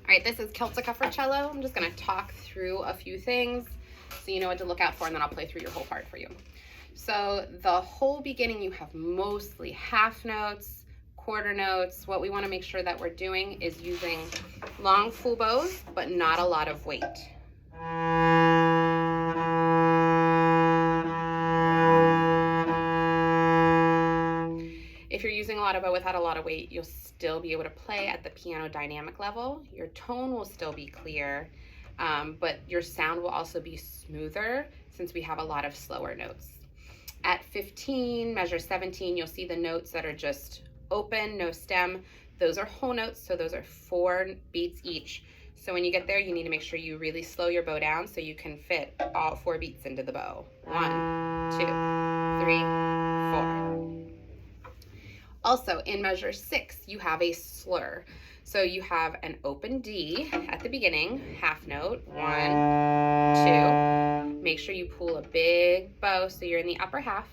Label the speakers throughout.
Speaker 1: All right, this is Celtica for cello. I'm just gonna talk through a few things so you know what to look out for, and then I'll play through your whole part for you. So the whole beginning, you have mostly half notes, quarter notes. What we wanna make sure that we're doing is using long full bows, but not a lot of weight. If you're using a lot of bow without a lot of weight, you'll still be able to play at the piano dynamic level. Your tone will still be clear, but your sound will also be smoother since we have a lot of slower notes. At 15, measure 17, you'll see the notes that are just open, no stem. Those are whole notes, so those are 4 beats each. So when you get there, you need to make sure you really slow your bow down so you can fit all 4 beats into the bow. 1, 2, 3, 4. Also, in measure 6, you have a slur. So you have an open D at the beginning, half note, 1, 2. Make sure you pull a big bow so you're in the upper half.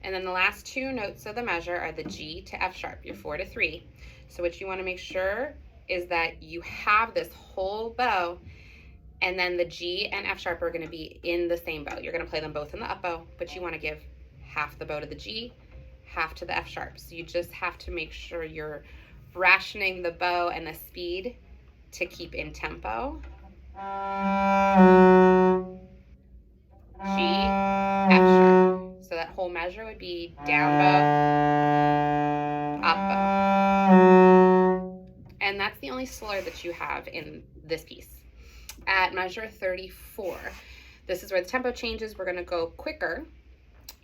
Speaker 1: And then the last 2 notes of the measure are the G to F sharp, your 4 to 3. So what you want to make sure is that you have this whole bow, and then the G and F sharp are going to be in the same bow. You're going to play them both in the up bow, but you want to give half the bow to the G, half to the F sharp. So you just have to make sure you're rationing the bow and the speed to keep in tempo. G, F sharp. So that whole measure would be down bow, up bow. And that's the only slur that you have in this piece. At measure 34, this is where the tempo changes. We're going to go quicker.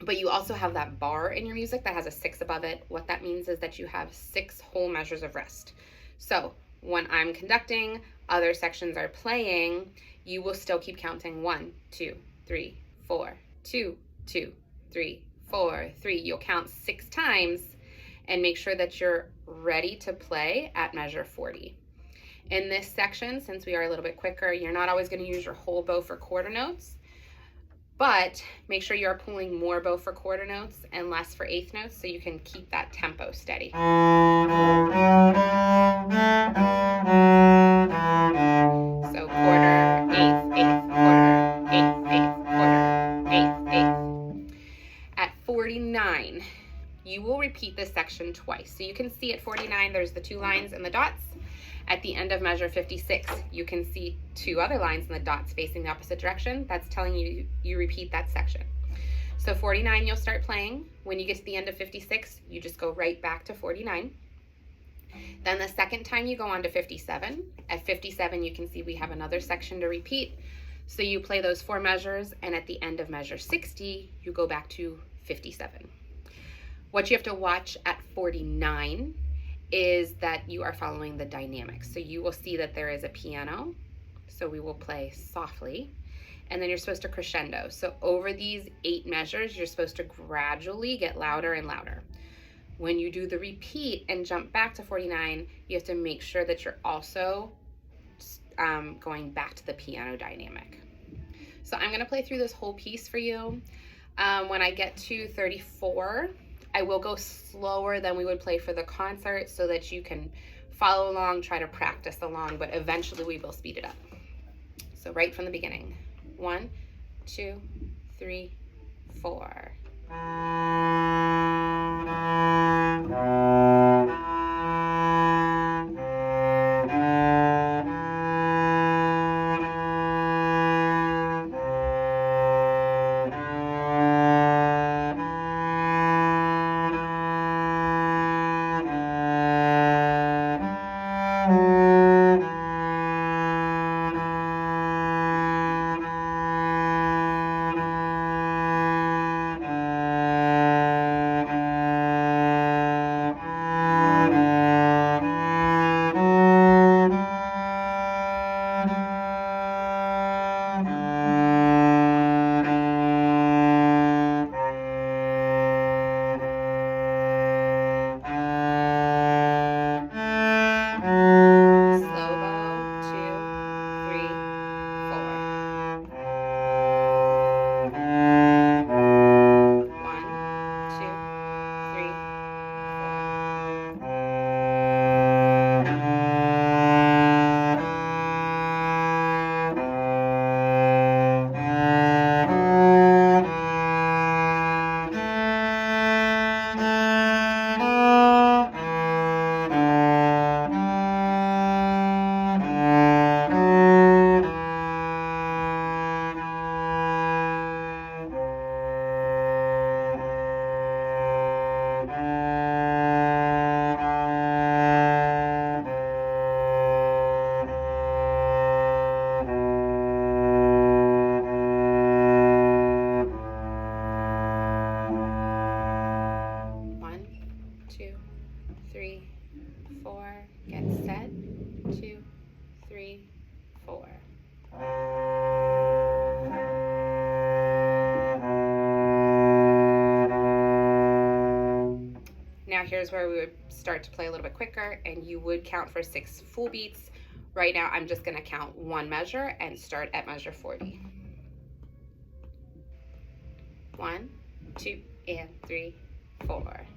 Speaker 1: But you also have that bar in your music that has a 6 above it. What that means is that you have 6 whole measures of rest. So when I'm conducting, other sections are playing, you will still keep counting 1, 2, 3, 4, 2, 2, 3, 4, 3. You'll count 6 times and make sure that you're ready to play at measure 40. In this section, since we are a little bit quicker, you're not always going to use your whole bow for quarter notes. But make sure you're pulling more bow for quarter notes and less for eighth notes so you can keep that tempo steady. So quarter, eighth, eighth, quarter, eighth, eighth, quarter, eighth, eighth. At 49, you will repeat this section twice. So you can see at 49, there's the 2 lines and the dots. At the end of measure 56, you can see 2 other lines and the dots facing the opposite direction. That's telling you you repeat that section. So 49, you'll start playing. When you get to the end of 56, you just go right back to 49. Then the second time you go on to 57. At 57, you can see we have another section to repeat. So you play those 4 measures, and at the end of measure 60, you go back to 57. What you have to watch at 49 is that you are following the dynamics. So you will see that there is a piano. So we will play softly. And then you're supposed to crescendo. So over these 8 measures, you're supposed to gradually get louder and louder. When you do the repeat and jump back to 49, you have to make sure that you're also going back to the piano dynamic. So I'm gonna play through this whole piece for you. When I get to 34, I will go slower than we would play for the concert so that you can follow along, try to practice along, but eventually we will speed it up. So right from the beginning. 1, 2, 3, 4. Now here's where we would start to play a little bit quicker, and you would count for 6 full beats. Right now I'm just going to count 1 measure and start at measure 40. 1, 2, and 3, 4.